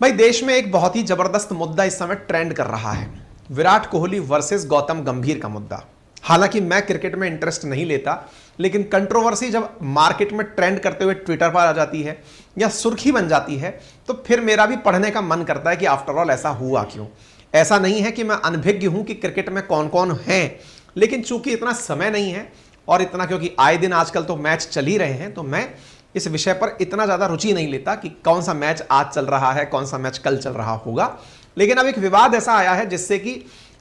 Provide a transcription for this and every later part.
भाई देश में एक बहुत ही जबरदस्त मुद्दा इस समय ट्रेंड कर रहा है, विराट कोहली वर्सेस गौतम गंभीर का मुद्दा। हालांकि मैं क्रिकेट में इंटरेस्ट नहीं लेता, लेकिन कंट्रोवर्सी जब मार्केट में ट्रेंड करते हुए ट्विटर पर आ जाती है या सुर्खी बन जाती है तो फिर मेरा भी पढ़ने का मन करता है कि आफ्टर ऑल ऐसा हुआ क्यों। ऐसा नहीं है कि मैं अनभिज्ञ हूं कि क्रिकेट में कौन कौन है, लेकिन चूंकि इतना समय नहीं है और इतना क्योंकि आए दिन आजकल तो मैच चल ही रहे हैं, तो मैं इस विषय पर इतना ज्यादा रुचि नहीं लेता कि कौन सा मैच आज चल रहा है, कौन सा मैच कल चल रहा होगा। लेकिन अब एक विवाद ऐसा आया है जिससे कि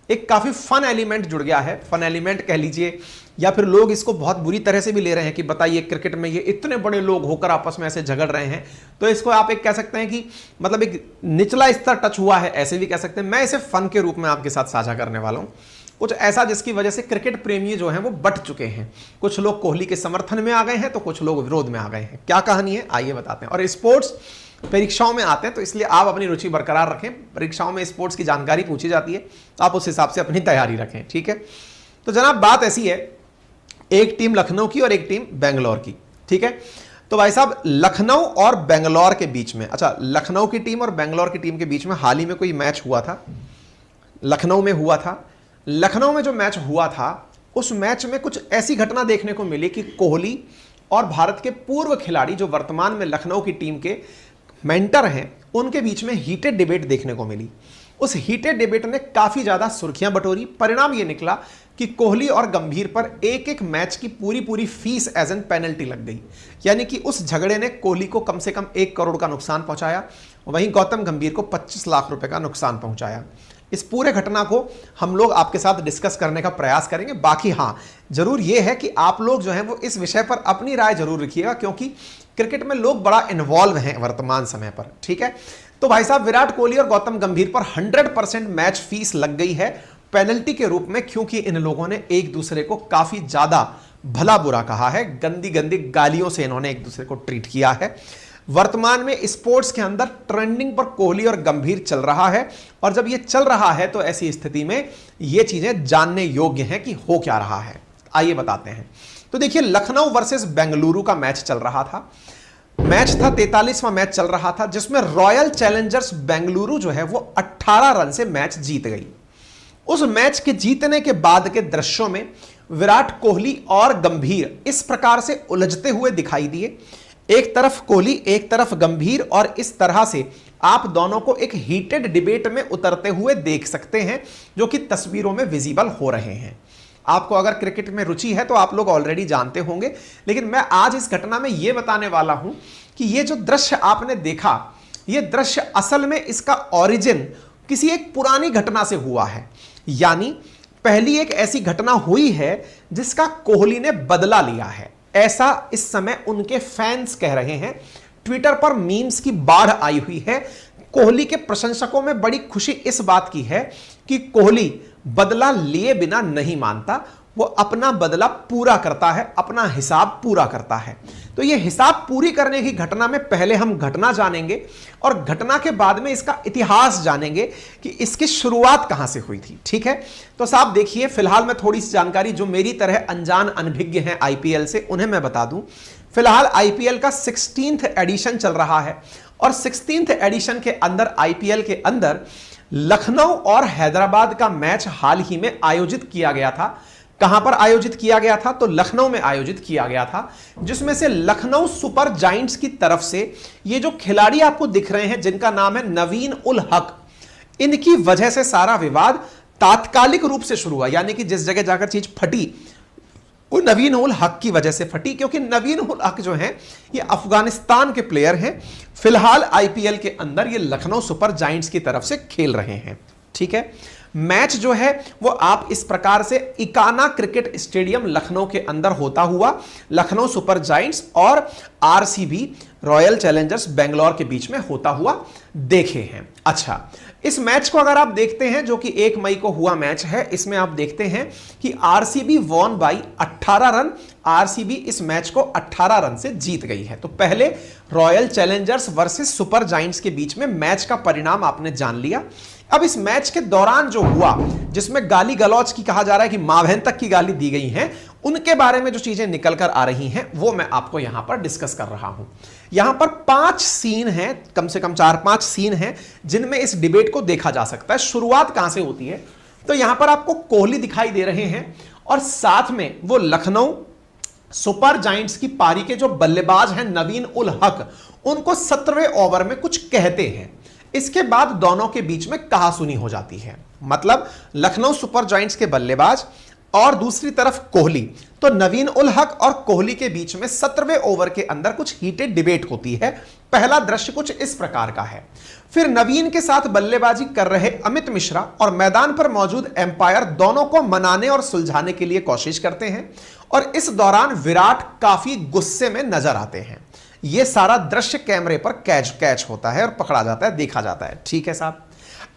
एक काफी फन एलिमेंट जुड़ गया है, फन एलिमेंट कह लीजिए, या फिर लोग इसको बहुत बुरी तरह से भी ले रहे हैं कि बताइए क्रिकेट में ये इतने बड़े लोग होकर आपस में ऐसे झगड़ रहे हैं। तो इसको आप एक कह सकते हैं कि मतलब एक निचला स्तर टच हुआ है, ऐसे भी कह सकते हैं। मैं इसे फन के रूप में आपके साथ साझा करने वाला हूं, कुछ ऐसा जिसकी वजह से क्रिकेट प्रेमी जो हैं वो बट चुके हैं। कुछ लोग कोहली के समर्थन में आ गए हैं तो कुछ लोग विरोध में आ गए हैं। क्या कहानी है आइए बताते हैं। और स्पोर्ट्स परीक्षाओं में आते हैं तो इसलिए आप अपनी रुचि बरकरार रखें। परीक्षाओं में स्पोर्ट्स की जानकारी पूछी जाती है तो आप उस हिसाब से अपनी तैयारी रखें, ठीक है। तो जनाब बात ऐसी है, एक टीम लखनऊ की और एक टीम बेंगलोर की, ठीक है। तो भाई साहब लखनऊ और बेंगलोर के बीच में, अच्छा लखनऊ की टीम और बेंगलोर की टीम के बीच में हाल ही में कोई मैच हुआ था, लखनऊ में हुआ था। लखनऊ में जो मैच हुआ था उस मैच में कुछ ऐसी घटना देखने को मिली कि कोहली और भारत के पूर्व खिलाड़ी जो वर्तमान में लखनऊ की टीम के मेंटर हैं उनके बीच में हीटेड डिबेट देखने को मिली। उस हीटेड डिबेट ने काफी ज्यादा सुर्खियां बटोरी। परिणाम यह निकला कि कोहली और गंभीर पर एक एक मैच की पूरी फीस एज एन पेनल्टी लग गई। यानी कि उस झगड़े ने कोहली को कम से कम 1 करोड़ का नुकसान पहुंचाया, वहीं गौतम गंभीर को 25 लाख रुपए का नुकसान पहुंचाया। इस पूरे घटना को हम लोग आपके साथ डिस्कस करने का प्रयास करेंगे। बाकी हाँ जरूर यह है कि आप लोग जो हैं वो इस विषय पर अपनी राय जरूर रखिएगा, क्योंकि क्रिकेट में लोग बड़ा इन्वॉल्व हैं वर्तमान समय पर, ठीक है। तो भाई साहब विराट कोहली और गौतम गंभीर पर 100% मैच फीस लग गई है पेनल्टी के रूप में, क्योंकि इन लोगों ने एक दूसरे को काफी ज्यादा भला बुरा कहा है, गंदी गंदी गालियों से इन्होंने एक दूसरे को ट्रीट किया है। वर्तमान में स्पोर्ट्स के अंदर ट्रेंडिंग पर कोहली और गंभीर चल रहा है, और जब ये चल रहा है तो ऐसी स्थिति में ये चीजें जानने योग्य हैं कि हो क्या रहा है। आइए बताते हैं। तो देखिए लखनऊ वर्सेस बेंगलुरु का मैच चल रहा था। मैच था 43वां मैच चल रहा था, जिसमें रॉयल चैलेंजर्स बेंगलुरु जो है वो 18 रन से मैच जीत गई। उस मैच के जीतने के बाद के दृश्यों में विराट कोहली और गंभीर इस प्रकार से उलझते हुए दिखाई दिए, एक तरफ कोहली एक तरफ गंभीर, और इस तरह से आप दोनों को एक हीटेड डिबेट में उतरते हुए देख सकते हैं जो कि तस्वीरों में विजिबल हो रहे हैं। आपको अगर क्रिकेट में रुचि है तो आप लोग ऑलरेडी जानते होंगे, लेकिन मैं आज इस घटना में यह बताने वाला हूं कि यह जो दृश्य आपने देखा, यह दृश्य असल में इसका ओरिजिन किसी एक पुरानी घटना से हुआ है। यानी पहली एक ऐसी घटना हुई है जिसका कोहली ने बदला लिया है, ऐसा इस समय उनके फैंस कह रहे हैं। ट्विटर पर मीम्स की बाढ़ आई हुई है। कोहली के प्रशंसकों में बड़ी खुशी इस बात की है कि कोहली बदला लिए बिना नहीं मानता, वो अपना बदला पूरा करता है, अपना हिसाब पूरा करता है। तो ये हिसाब पूरी करने की घटना में पहले हम घटना जानेंगे और घटना के बाद में इसका इतिहास जानेंगे कि इसकी शुरुआत कहां से हुई थी, ठीक है। तो साहब देखिए, फिलहाल मैं थोड़ी सी जानकारी जो मेरी तरह अनजान अनभिज्ञ हैं आईपीएल से उन्हें मैं बता दूं। फिलहाल आईपीएल का 16th एडिशन चल रहा है, और 16th एडिशन के अंदर आईपीएल के अंदर लखनऊ और हैदराबाद का मैच हाल ही में आयोजित किया गया था। कहां पर आयोजित किया गया था? तो लखनऊ में आयोजित किया गया था, जिसमें से लखनऊ सुपर जायंट्स की तरफ से ये जो खिलाड़ी आपको दिख रहे हैं जिनका नाम है नवीन उल हक, इनकी वजह से सारा विवाद तात्कालिक रूप से शुरू हुआ। यानी कि जिस जगह जाकर चीज फटी वो नवीन उल हक की वजह से फटी, क्योंकि नवीन उल हक जो हैं ये अफगानिस्तान के प्लेयर हैं। फिलहाल आईपीएल के अंदर ये लखनऊ सुपर जायंट्स की तरफ से खेल रहे हैं, ठीक है। मैच जो है वो आप इस प्रकार से इकाना क्रिकेट स्टेडियम लखनऊ के अंदर होता हुआ लखनऊ सुपर जायंट्स और आरसीबी रॉयल चैलेंजर्स बेंगलोर के बीच में होता हुआ देखे हैं। अच्छा, इस मैच को अगर आप देखते हैं जो कि 1 मई को हुआ मैच है, इसमें आप देखते हैं कि RCB won by 18 run. RCB इस मैच को 18 रन से जीत गई है। तो पहले royal challengers versus super giants के बीच में मैच का परिणाम आपने जान लिया। अब इस मैच के दौरान जो हुआ, जिसमें गाली गलौज की कहा जा रहा है कि मां बहन तक की गाली दी गई है, उनके बारे में जो चीजें निकल कर आ रही हैं वो मैं आपको यहां पर डिस्कस कर रहा हूं। यहां पर 5 सीन हैं, कम से कम 4-5 सीन हैं जिनमें इस डिबेट को देखा जा सकता है। शुरुआत कहां से होती है, तो यहां पर आपको कोहली दिखाई दे रहे हैं और साथ में वो लखनऊ सुपर जायंट्स की पारी के जो बल्लेबाज हैं नवीन उल हक, उनको 17वें ओवर में कुछ कहते हैं। इसके बाद दोनों के बीच में कहासुनी हो जाती है। मतलब लखनऊ सुपर जायंट्स के बल्लेबाज और दूसरी तरफ कोहली, तो नवीन उल हक और कोहली के बीच में 17वें ओवर के अंदर कुछ हीटेड डिबेट होती है। पहला दृश्य कुछ इस प्रकार का है। फिर नवीन के साथ बल्लेबाजी कर रहे अमित मिश्रा और मैदान पर मौजूद एम्पायर दोनों को मनाने और सुलझाने के लिए कोशिश करते हैं और इस दौरान विराट काफी गुस्से में नजर आते हैं। यह सारा दृश्य कैमरे पर कैच होता है और पकड़ा जाता है, देखा जाता है। ठीक है साहब,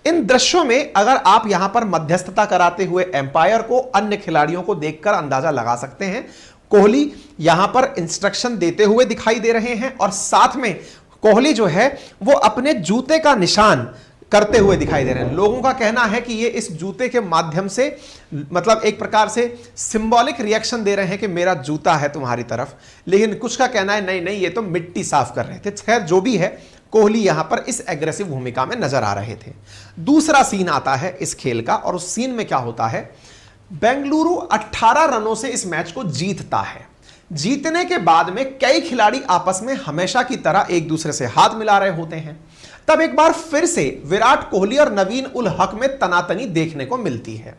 इन दृश्यों में अगर आप यहां पर मध्यस्थता कराते हुए एम्पायर को अन्य खिलाड़ियों को देखकर अंदाजा लगा सकते हैं। कोहली यहां पर इंस्ट्रक्शन देते हुए दिखाई दे रहे हैं और साथ में कोहली जो है वो अपने जूते का निशान करते हुए दिखाई दे रहे हैं। लोगों का कहना है कि ये इस जूते के माध्यम से मतलब एक प्रकार से सिंबॉलिक रिएक्शन दे रहे हैं कि मेरा जूता है तुम्हारी तरफ, लेकिन कुछ का कहना है नहीं नहीं ये तो मिट्टी साफ कर रहे थे। खैर जो भी है, कोहली यहां पर इस एग्रेसिव भूमिका में नजर आ रहे थे। दूसरा सीन आता है इस खेल का और उस सीन में क्या होता है, बेंगलुरु 18 रनों से इस मैच को जीतता है। जीतने के बाद में कई खिलाड़ी आपस में हमेशा की तरह एक दूसरे से हाथ मिला रहे होते हैं। तब एक बार फिर से विराट कोहली और नवीन उल हक में तनातनी देखने को मिलती है।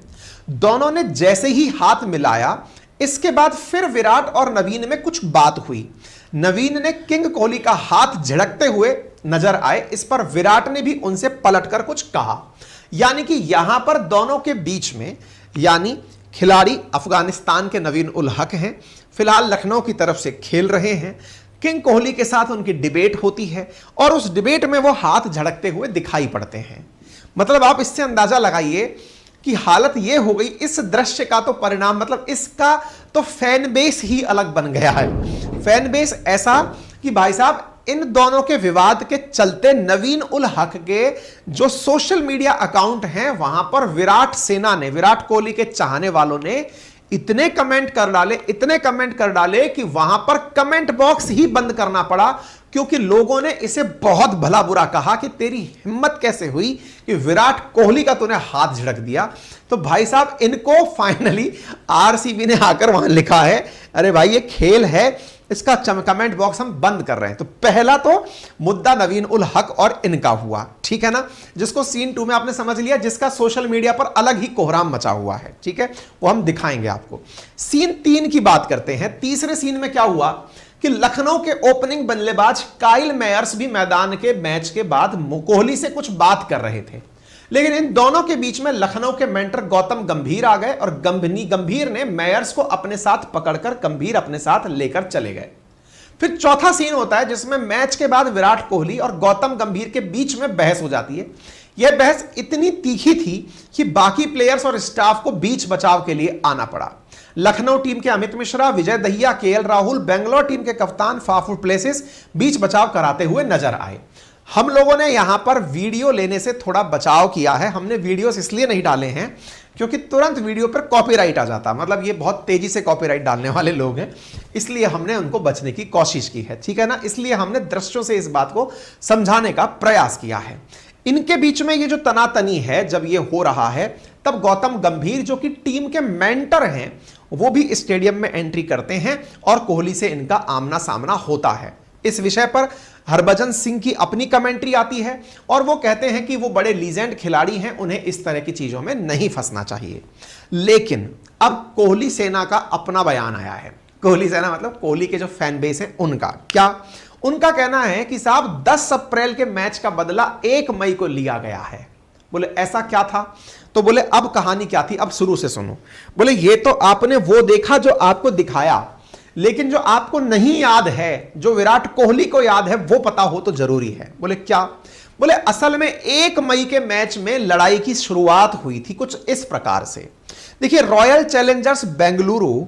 दोनों ने जैसे ही हाथ मिलाया, इसके बाद फिर विराट और नवीन में कुछ बात हुई। नवीन ने किंग कोहली का हाथ झड़कते हुए नजर आए, इस पर विराट ने भी उनसे पलटकर कुछ कहा। यानी कि यहां पर दोनों के बीच में, यानी खिलाड़ी अफगानिस्तान के नवीन उल हक हैं, फिलहाल लखनऊ की तरफ से खेल रहे हैं। किंग कोहली के साथ उनकी डिबेट होती है और उस डिबेट में वो हाथ झड़कते हुए दिखाई पड़ते हैं। मतलब आप इससे अंदाजा लगाइए कि हालत ये हो गई। इस दृश्य का तो परिणाम मतलब इसका तो फैन बेस ही अलग बन गया है। फैन बेस ऐसा कि भाई साहब इन दोनों के विवाद के चलते नवीन उल हक के जो सोशल मीडिया अकाउंट हैं वहां पर विराट सेना ने, विराट कोहली के चाहने वालों ने इतने कमेंट कर डाले कि वहां पर कमेंट बॉक्स ही बंद करना पड़ा, क्योंकि लोगों ने इसे बहुत भला बुरा कहा कि तेरी हिम्मत कैसे हुई कि विराट कोहली का तूने हाथ झड़क दिया। तो भाई साहब इनको फाइनली आरसीबी ने आकर वहां लिखा है, अरे भाई ये खेल है, इसका कमेंट बॉक्स हम बंद कर रहे हैं। तो पहला तो मुद्दा नवीन उल हक और इनका हुआ, ठीक है ना, जिसको सीन 2 में आपने समझ लिया, जिसका सोशल मीडिया पर अलग ही कोहराम मचा हुआ है। ठीक है, वो हम दिखाएंगे आपको। सीन 3 की बात करते हैं। तीसरे सीन में क्या हुआ कि लखनऊ के ओपनिंग बल्लेबाज काइल मेयर्स भी मैदान के मैच के बाद कोहली से कुछ बात कर रहे थे, लेकिन इन दोनों के बीच में लखनऊ के मेंटर गौतम गंभीर आ गए और गंभीर ने मेयर्स को अपने साथ पकड़कर गंभीर अपने साथ लेकर चले गए। फिर चौथा सीन होता है जिसमें मैच के बाद विराट कोहली और गौतम गंभीर के बीच में बहस हो जाती है। यह बहस इतनी तीखी थी कि बाकी प्लेयर्स और स्टाफ को बीच बचाव के लिए आना पड़ा। लखनऊ टीम के अमित मिश्रा, विजय दहिया, केएल राहुल, बेंगलोर टीम के कप्तान फाफू प्लेसिस बीच बचाव कराते हुए नजर आए। हम लोगों ने यहां पर वीडियो लेने से थोड़ा बचाव किया है। हमने वीडियोस इसलिए नहीं डाले हैं क्योंकि तुरंत वीडियो पर कॉपीराइट आ जाता, मतलब ये बहुत तेजी से कॉपीराइट डालने वाले लोग हैं, इसलिए हमने उनको बचने की कोशिश की है। ठीक है ना, इसलिए हमने दृश्यों से इस बात को समझाने का प्रयास किया है। इनके बीच में ये जो तनातनी है, जब ये हो रहा है, तब गौतम गंभीर जो कि टीम के मेंटर हैं, वो भी स्टेडियम में एंट्री करते हैं और कोहली से इनका आमना सामना होता है। इस विषय पर हरभजन सिंह की अपनी कमेंट्री आती है और वो कहते हैं कि वो बड़े लीजेंड खिलाड़ी हैं, उन्हें इस तरह की चीजों में नहीं फंसना चाहिए। लेकिन अब कोहली सेना का अपना बयान आया है। कोहली सेना मतलब कोहली के जो फैन बेस है उनका क्या, उनका कहना है कि साहब 10 अप्रैल के मैच का बदला 1 मई को लिया गया है। बोले ऐसा क्या था, तो बोले अब कहानी क्या थी, अब शुरू से सुनो। बोले ये तो आपने वो देखा जो आपको दिखाया, लेकिन जो आपको नहीं याद है, जो विराट कोहली को याद है, वो पता हो तो जरूरी है। बोले क्या, बोले असल में 1 मई के मैच में लड़ाई की शुरुआत हुई थी कुछ इस प्रकार से। देखिए रॉयल चैलेंजर्स बेंगलुरु,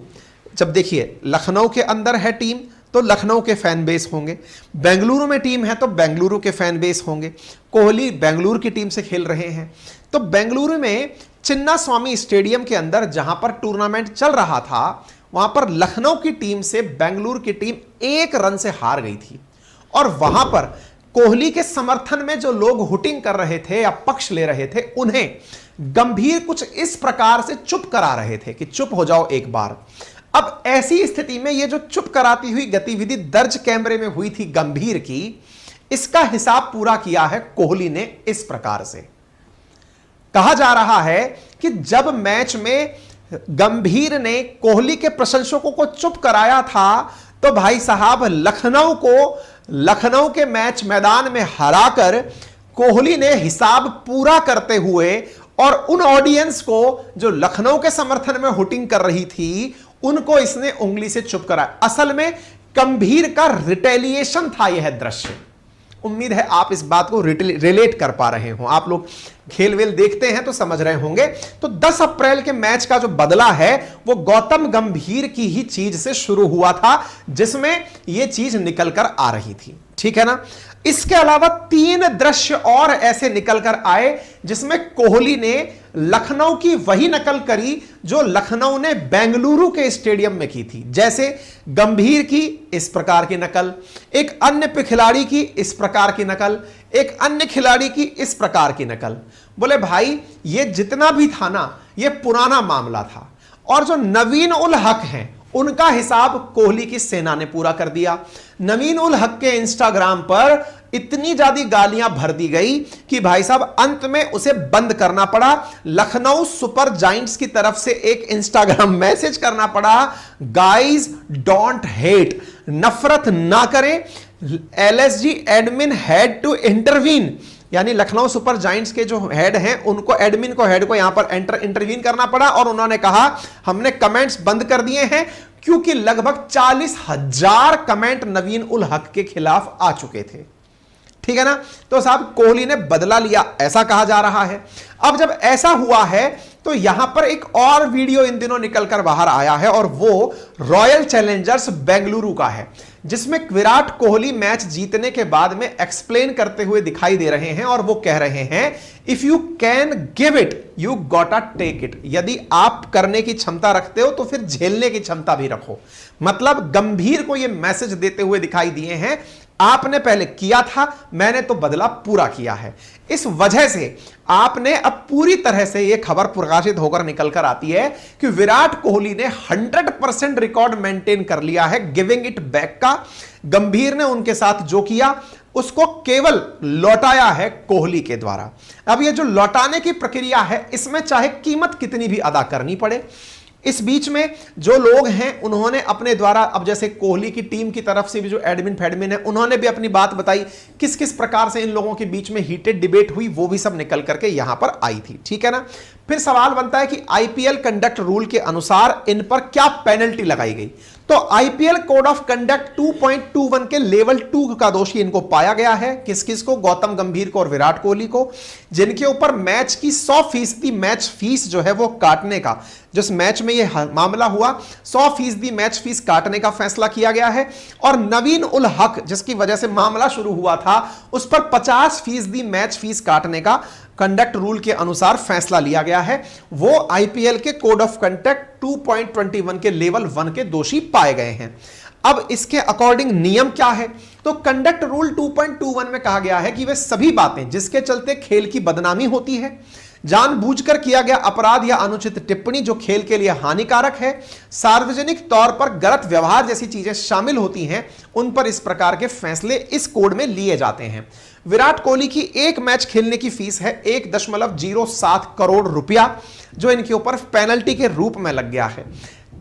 जब देखिए लखनऊ के अंदर है टीम तो लखनऊ के फैन बेस होंगे, बेंगलुरु में टीम है तो बेंगलुरु के फैन बेस होंगे। कोहली बेंगलुरु की टीम से खेल रहे हैं, तो बेंगलुरु में चिन्ना स्वामी स्टेडियम के अंदर जहां पर टूर्नामेंट चल रहा था, वहां पर लखनऊ की टीम से बेंगलुरु की टीम 1 रन से हार गई थी और वहां पर कोहली के समर्थन में जो लोग हुटिंग कर रहे थे या पक्ष ले रहे थे, उन्हें गंभीर कुछ इस प्रकार से चुप करा रहे थे कि चुप हो जाओ एक बार। अब ऐसी स्थिति में ये जो चुप कराती हुई गतिविधि दर्ज कैमरे में हुई थी गंभीर की, इसका हिसाब पूरा किया है कोहली ने इस प्रकार से। कहा जा रहा है कि जब मैच में गंभीर ने कोहली के प्रशंसकों को चुप कराया था तो भाई साहब लखनऊ के मैच मैदान में हराकर कोहली ने हिसाब पूरा करते हुए और उन ऑडियंस को जो लखनऊ के समर्थन में हुटिंग कर रही थी, उनको इसने उंगली से चुप कराया। असल में गंभीर का रिटेलिएशन था यह दृश्य। उम्मीद है आप इस बात को रिलेट कर पा रहे हो। आप लोग खेल वेल देखते हैं तो समझ रहे होंगे। तो 10 अप्रैल के मैच का जो बदला है वो गौतम गंभीर की ही चीज से शुरू हुआ था, जिसमें यह चीज निकल कर आ रही थी। ठीक है ना। इसके अलावा 3 दृश्य और ऐसे निकल कर आए जिसमें कोहली ने लखनऊ की वही नकल करी जो लखनऊ ने बेंगलुरु के स्टेडियम में की थी। जैसे गंभीर की इस प्रकार की नकल, एक अन्य खिलाड़ी की इस प्रकार की नकल, एक अन्य खिलाड़ी की इस प्रकार की नकल। बोले भाई ये जितना भी था ना, ये पुराना मामला था। और जो नवीन उल हक हैं उनका हिसाब कोहली की सेना ने पूरा कर दिया। नवीन उल हक के इंस्टाग्राम पर इतनी ज्यादा गालियां भर दी गई कि भाई साहब अंत में उसे बंद करना पड़ा। लखनऊ सुपर जायंट्स की तरफ से एक इंस्टाग्राम मैसेज करना पड़ा, गाइज डोंट हेट, नफरत ना करें, LSG admin had to intervene. यानी लखनऊ सुपर जायंट्स के जो हेड हैं उनको, एडमिन को, हेड को यहां पर इंटरवीन करना पड़ा और उन्होंने कहा हमने कमेंट्स बंद कर दिए हैं, क्योंकि लगभग 40,000 कमेंट नवीन उल हक के खिलाफ आ चुके थे। ठीक है ना। तो साहब कोहली ने बदला लिया, ऐसा कहा जा रहा है। अब जब ऐसा हुआ है तो यहां पर एक और वीडियो इन दिनों निकलकर बाहर आया है और वो रॉयल चैलेंजर्स बेंगलुरु का है, जिसमें विराट कोहली मैच जीतने के बाद में एक्सप्लेन करते हुए दिखाई दे रहे हैं और वो कह रहे हैं if you can give it you gotta take it. यदि आप करने की क्षमता रखते हो तो फिर झेलने की क्षमता भी रखो। मतलब गंभीर को ये मैसेज देते हुए दिखाई दिए हैं, आपने पहले किया था, मैंने तो बदला पूरा किया है। इस वजह से आपने अब पूरी तरह से यह खबर प्रकाशित होकर निकल कर आती है कि विराट कोहली ने 100% रिकॉर्ड मेंटेन कर लिया है गिविंग इट बैक का। गंभीर ने उनके साथ जो किया उसको केवल लौटाया है कोहली के द्वारा। अब यह जो लौटाने की प्रक्रिया है, इसमें चाहे कीमत कितनी भी अदा करनी पड़े, इस बीच में जो लोग हैं उन्होंने अपने द्वारा, अब जैसे कोहली की टीम की तरफ से भी जो एडमिन फेडमिन है उन्होंने भी अपनी बात बताई, किस किस प्रकार से इन लोगों के बीच में हीटेड डिबेट हुई, वो भी सब निकल करके यहां पर आई थी। ठीक है ना। फिर सवाल बनता है कि आईपीएल कंडक्ट रूल के अनुसार इन पर क्या पेनल्टी लगाई गई। तो आईपीएल कोड ऑफ कंडक्ट 2.21 के लेवल 2 का दोषी इनको पाया गया है। किस किस को? गौतम गंभीर को और विराट कोहली को, जिनके ऊपर मैच की 100% मैच फीस जो है वो काटने का, जिस मैच में ये मामला हुआ 100% मैच फीस काटने का फैसला किया गया है। और नवीन उल हक, जिसकी वजह से मामला शुरू हुआ था, उस पर 50% मैच फीस काटने का कंडक्ट रूल के अनुसार फैसला लिया गया है। वो आईपीएल के कोड ऑफ कंडक्ट 2.21 के लेवल 1 के दोषी पाए गए हैं। अब इसके अकॉर्डिंग नियम क्या है? तो कंडक्ट रूल 2.21 में कहा गया है कि वे सभी बातें जिसके चलते खेल की बदनामी होती है, जानबूझकर किया गया अपराध या अनुचित टिप्पणी जो खेल के लिए हानिकारक है, सार्वजनिक तौर पर गलत व्यवहार जैसी चीजें शामिल होती हैं, उन पर इस प्रकार के फैसले इस कोड में लिए जाते हैं। विराट कोहली की एक मैच खेलने की फीस है 1.07 करोड़ रुपया, जो इनके ऊपर पेनल्टी के रूप में लग गया है।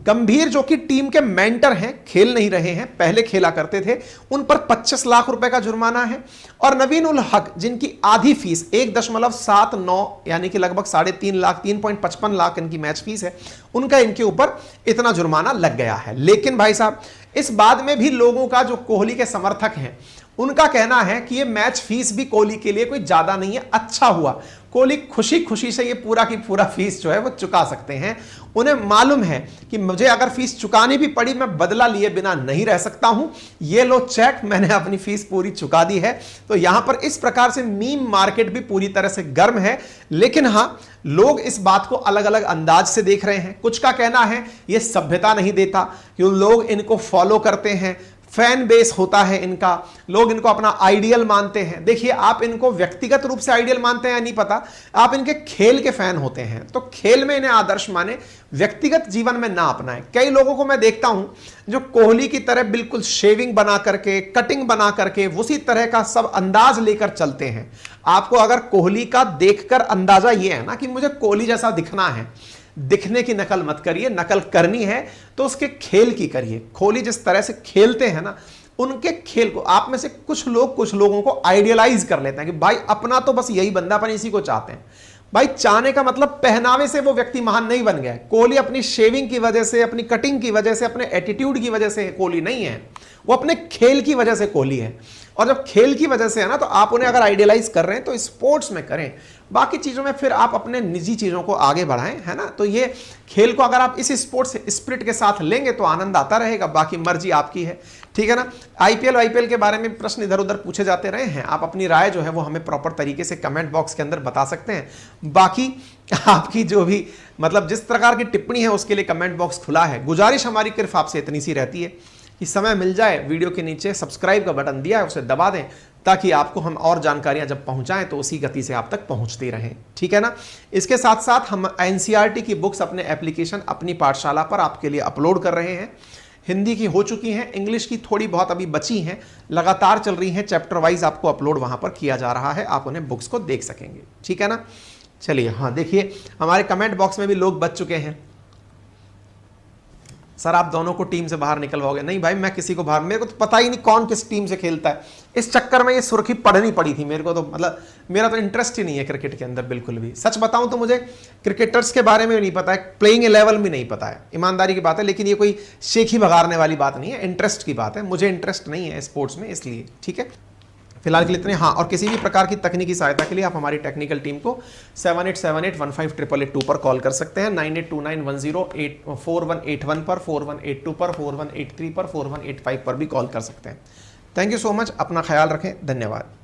गंभीर जो कि टीम के मेंटर हैं, खेल नहीं रहे हैं, पहले खेला करते थे, उन पर 25 लाख रुपए का जुर्माना है। और नवीन उल हक, जिनकी आधी फीस 1.79 यानी कि लगभग 3.5 लाख, 3.55 लाख इनकी मैच फीस है, उनका इनके ऊपर इतना जुर्माना लग गया है। लेकिन भाई साहब, इस बाद में भी लोगों का, जो कोहली के समर्थक हैं, उनका कहना है कि ये मैच फीस भी कोहली के लिए कोई ज्यादा नहीं है, अच्छा हुआ कोहली खुशी खुशी से ये पूरा की पूरा फीस जो है वो चुका सकते हैं। उन्हें मालूम है कि मुझे अगर फीस चुकानी भी पड़ी मैं बदला लिए बिना नहीं रह सकता हूं, ये लो चेक, मैंने अपनी फीस पूरी चुका दी है। तो यहां पर इस प्रकार से मीम मार्केट भी पूरी तरह से गर्म है, लेकिन हां लोग इस बात को अलग अलग अंदाज से देख रहे हैं। कुछ का कहना है ये सभ्यता नहीं देता, क्यों लोग इनको फॉलो करते हैं, फैन बेस होता है इनका, लोग इनको अपना आइडियल मानते हैं। देखिए आप इनको व्यक्तिगत रूप से आइडियल मानते हैं या नहीं पता, आप इनके खेल के फैन होते हैं तो खेल में इन्हें आदर्श माने, व्यक्तिगत जीवन में ना अपनाएं। कई लोगों को मैं देखता हूं जो कोहली की तरह बिल्कुल शेविंग बना करके, कटिंग बना करके उसी तरह का सब अंदाज लेकर चलते हैं। आपको अगर कोहली का देखकर अंदाजा यह है ना कि मुझे कोहली जैसा दिखना है, दिखने की नकल मत करिए, नकल करनी है तो उसके खेल की करिए। कोहली जिस तरह से खेलते हैं ना, उनके खेल को आप में से कुछ लोगों को आइडियलाइज कर लेते हैं कि भाई अपना तो बस यही बंदा, अपन इसी को चाहते हैं। भाई चाहने का मतलब पहनावे से वो व्यक्ति महान नहीं बन गया। कोहली अपनी शेविंग की वजह से, अपनी कटिंग की वजह से, अपने एटीट्यूड की वजह से कोहली नहीं है, वो अपने खेल की वजह से कोहली है। और जब खेल की वजह से है ना, तो आप उन्हें अगर आइडियलाइज कर रहे हैं तो स्पोर्ट्स में करें, बाकी चीजों में फिर आप अपने निजी चीजों को आगे बढ़ाएं, है ना। तो ये खेल को अगर आप इस स्पोर्ट्स स्पिरिट के साथ लेंगे तो आनंद आता रहेगा, बाकी मर्जी आपकी है, ठीक है ना। आईपीएल के बारे में प्रश्न इधर उधर पूछे जाते रहे हैं, आप अपनी राय जो है वो हमें प्रॉपर तरीके से कमेंट बॉक्स के अंदर बता सकते हैं। बाकी आपकी जो भी मतलब जिस प्रकार की टिप्पणी है उसके लिए कमेंट बॉक्स खुला है। गुजारिश हमारी सिर्फ आपसे इतनी सी रहती है कि समय मिल जाए, वीडियो के नीचे सब्सक्राइब का बटन दिया है उसे दबा दें, ताकि आपको हम और जानकारियां जब पहुंचाएं तो उसी गति से आप तक पहुंचती रहें, ठीक है ना। इसके साथ साथ हम एनसीईआरटी की बुक्स अपने एप्लीकेशन अपनी पाठशाला पर आपके लिए अपलोड कर रहे हैं। हिंदी की हो चुकी हैं, इंग्लिश की थोड़ी बहुत अभी बची हैं, लगातार चल रही हैं, चैप्टर वाइज आपको अपलोड वहां पर किया जा रहा है, आप उन्हें बुक्स को देख सकेंगे, ठीक है ना। चलिए हाँ देखिए हमारे कमेंट बॉक्स में भी लोग बच चुके हैं, सर आप दोनों को टीम से बाहर निकलवाओगे। नहीं भाई मैं किसी को बाहर, मेरे को तो पता ही नहीं कौन किस टीम से खेलता है, इस चक्कर में ये सुर्खी पढ़नी पड़ी थी मेरे को। तो मतलब मेरा तो इंटरेस्ट ही नहीं है क्रिकेट के अंदर बिल्कुल भी, सच बताऊं तो मुझे क्रिकेटर्स के बारे में भी नहीं पता है, प्लेइंग 11 भी नहीं पता है, ईमानदारी की बात है। लेकिन ये कोई शेखी भगाड़ने वाली बात नहीं है, इंटरेस्ट की बात है, मुझे इंटरेस्ट नहीं है स्पोर्ट्स में, इसलिए ठीक है फिलहाल के लिए इतने। हाँ और किसी भी प्रकार की तकनीकी सहायता के लिए आप हमारी टेक्निकल टीम को 7878158882 पर कॉल कर सकते हैं, 9829104181 पर, 4182 पर, 4183 पर, 4185 पर भी कॉल कर सकते हैं। थैंक यू सो मच, अपना ख्याल रखें, धन्यवाद।